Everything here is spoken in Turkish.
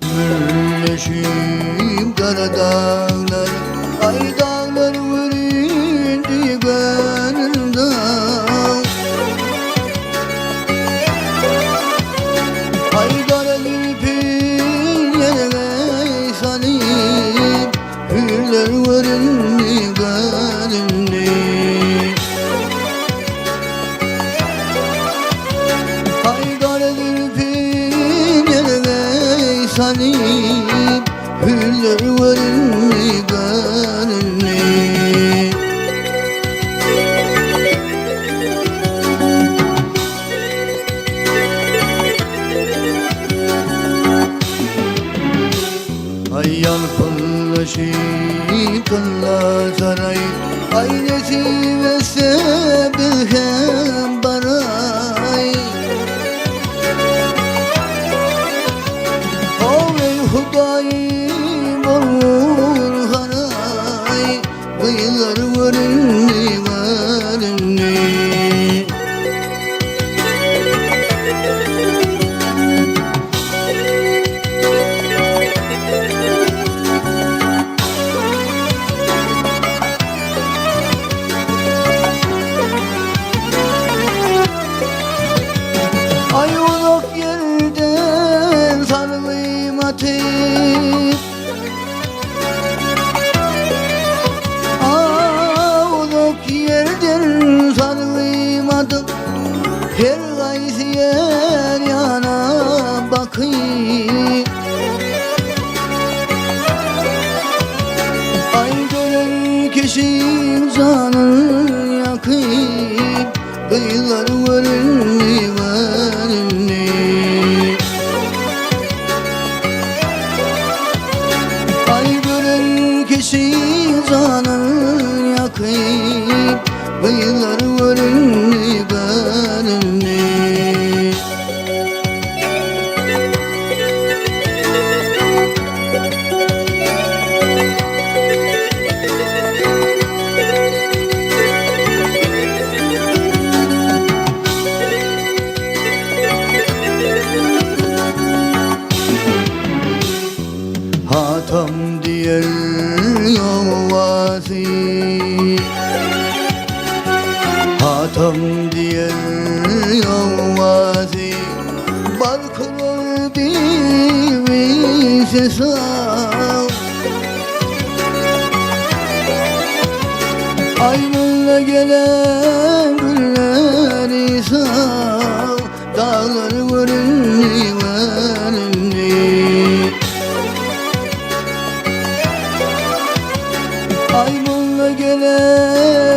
Mürleşim kara dağlar, ay dağlar vuruldu gönlümden. Ay kara kirpin yerine sanıp hürler vuruldu gönlümden. Ay kara kirpin yerine sanıp hürler vuruldu gönlümden. Ay yalpınlaşıp kıllar saray, ay nesivese bilhem baray. Ey Hudayim olur haray, kıyılar vuruldu gönlümden. Ay uzak yerden sarılayım ateş, uzak yerden sarılayım ateş. Her gaysi yer yana bakayım. Ay gören kişi canını yakayım, kıyılar vuruldu gönlümden. Ay gören kişi canını yakayım, kıyılar vuruldu gönlümden. Hatam diyer yovası, hatam diyer yovası, barkılar bir sesal. Ay mülle gelen gülleri sal, dağlar vuruldu gönlümden. Ay mülle gelen